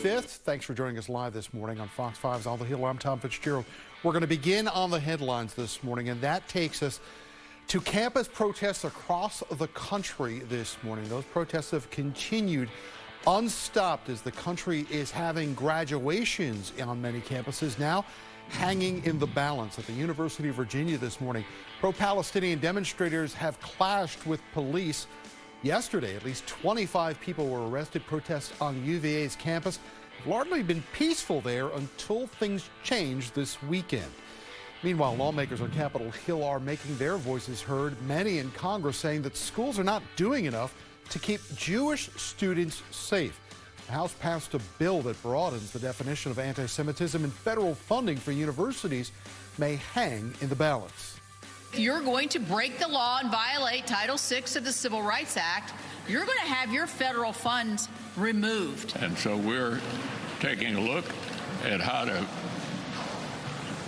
5th. Thanks for joining us live this morning on Fox 5's On the Hill. I'm Tom Fitzgerald. We're going to begin on the headlines this morning, and that takes us to campus protests across the country this morning. Those protests have continued unstopped as the country is having graduations on many campuses now hanging in the balance. At the University of Virginia this morning, pro-Palestinian demonstrators have clashed with police. Yesterday, at least 25 people were arrested. Protests on UVA's campus have largely been peaceful there until things changed this weekend. Meanwhile, lawmakers on Capitol Hill are making their voices heard, many in Congress saying that schools are not doing enough to keep Jewish students safe. The House passed a bill that broadens the definition of anti-Semitism, and federal funding for universities may hang in the balance. If you're going to break the law and violate Title VI of the Civil Rights Act, you're going to have your federal funds removed. And so we're taking a look at how to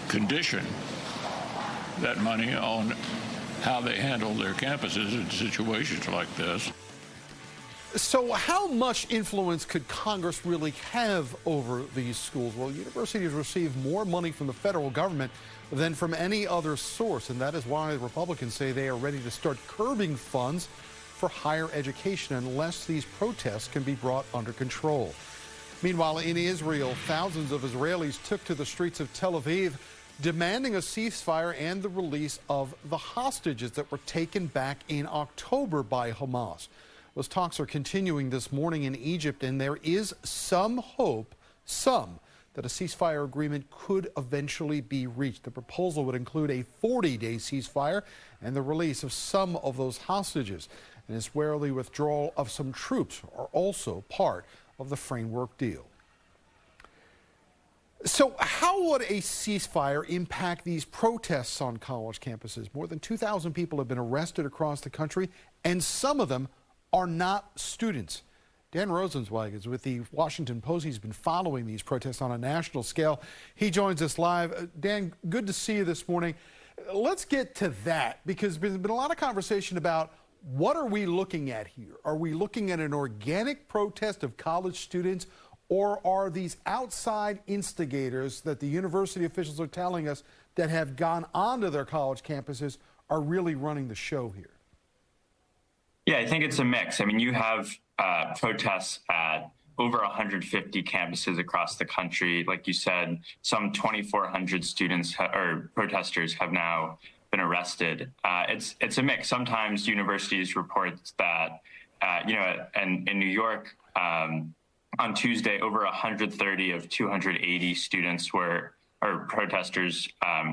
condition that money on how they handle their campuses in situations like this. So how much influence could Congress really have over these schools? Well, universities receive more money from the federal government than from any other source, and that is why Republicans say they are ready to start curbing funds for higher education unless these protests can be brought under control. Meanwhile, in Israel, thousands of Israelis took to the streets of Tel Aviv demanding a ceasefire and the release of the hostages that were taken back in October by Hamas. Those talks are continuing this morning in Egypt, and there is some hope, that a ceasefire agreement could eventually be reached. The proposal would include a 40-day ceasefire and the release of some of those hostages. An Israeli withdrawal of some troops are also part of the framework deal. So how would a ceasefire impact these protests on college campuses? More than 2,000 people have been arrested across the country, and some of them are not students. Dan Rosenzweig is with the Washington Post. He's been following these protests on a national scale. He joins us live. Dan, good to see you this morning. Let's get to that, because there's been a lot of conversation about what are we looking at here? Are we looking at an organic protest of college students, or are these outside instigators that the university officials are telling us that have gone onto their college campuses are really running the show here? Yeah, I think it's a mix. I mean, you have protests at over 150 campuses across the country. Like you said, some 2,400 students or protesters have now been arrested. It's a mix. Sometimes universities report that, in New York, on Tuesday, over 130 of 280 students protesters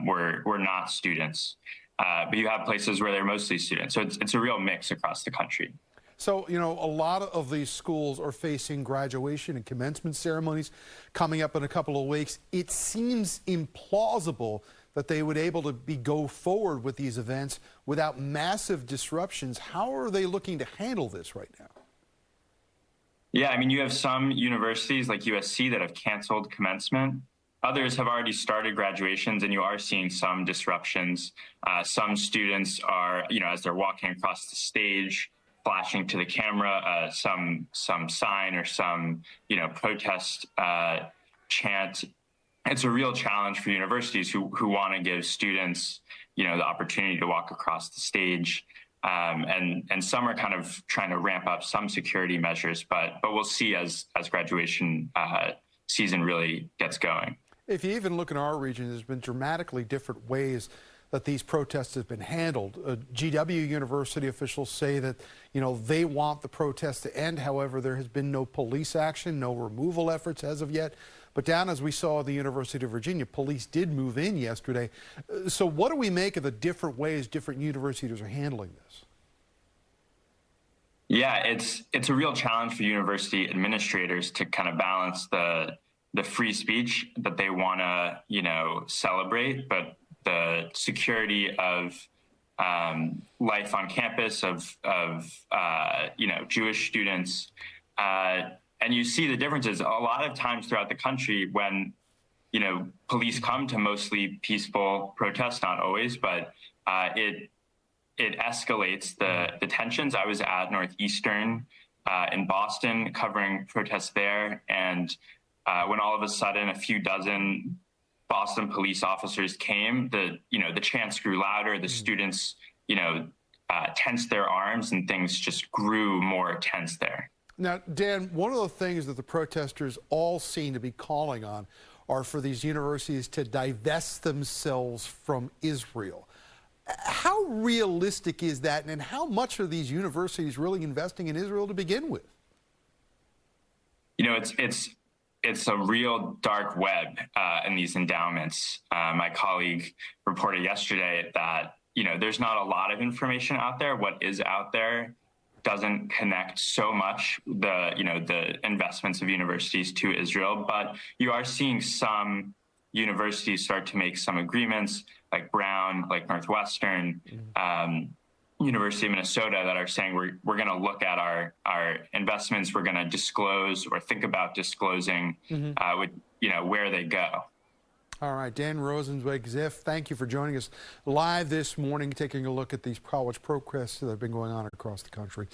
were not students. But you have places where they're mostly students. So it's a real mix across the country. So, a lot of these schools are facing graduation and commencement ceremonies coming up in a couple of weeks. It seems implausible that they would able to go forward with these events without massive disruptions. How are they looking to handle this right now? Yeah, I mean, you have some universities like USC that have canceled commencement. Others have already started graduations, and you are seeing some disruptions. Some students are, as they're walking across the stage, flashing to the camera some sign or some, protest chant. It's a real challenge for universities who want to give students, the opportunity to walk across the stage. And some are kind of trying to ramp up some security measures, but we'll see as graduation season really gets going. If you even look in our region, there's been dramatically different ways that these protests have been handled. GW University officials say that, they want the protests to end. However, there has been no police action, no removal efforts as of yet. But down, as we saw at the University of Virginia, police did move in yesterday. So what do we make of the different ways different universities are handling this? Yeah, it's a real challenge for university administrators to kind of balance the free speech that they want to, celebrate, but the security of life on campus of Jewish students. And you see the differences a lot of times throughout the country when, police come to mostly peaceful protests, not always, but it escalates the tensions. I was at Northeastern in Boston covering protests there, and when all of a sudden a few dozen Boston police officers came, the chants grew louder, the students, tensed their arms, and things just grew more tense there. Now, Dan, one of the things that the protesters all seem to be calling on are for these universities to divest themselves from Israel. How realistic is that, and how much are these universities really investing in Israel to begin with? It's a real dark web in these endowments. My colleague reported yesterday that there's not a lot of information out there. What is out there doesn't connect so much the investments of universities to Israel, but you are seeing some universities start to make some agreements, like Brown, like Northwestern, University of Minnesota, that are saying we're going to look at our investments, we're going to disclose or think about disclosing where they go. All right, Dan Rosenzweig, Ziff, thank you for joining us live this morning, taking a look at these college protests that have been going on across the country.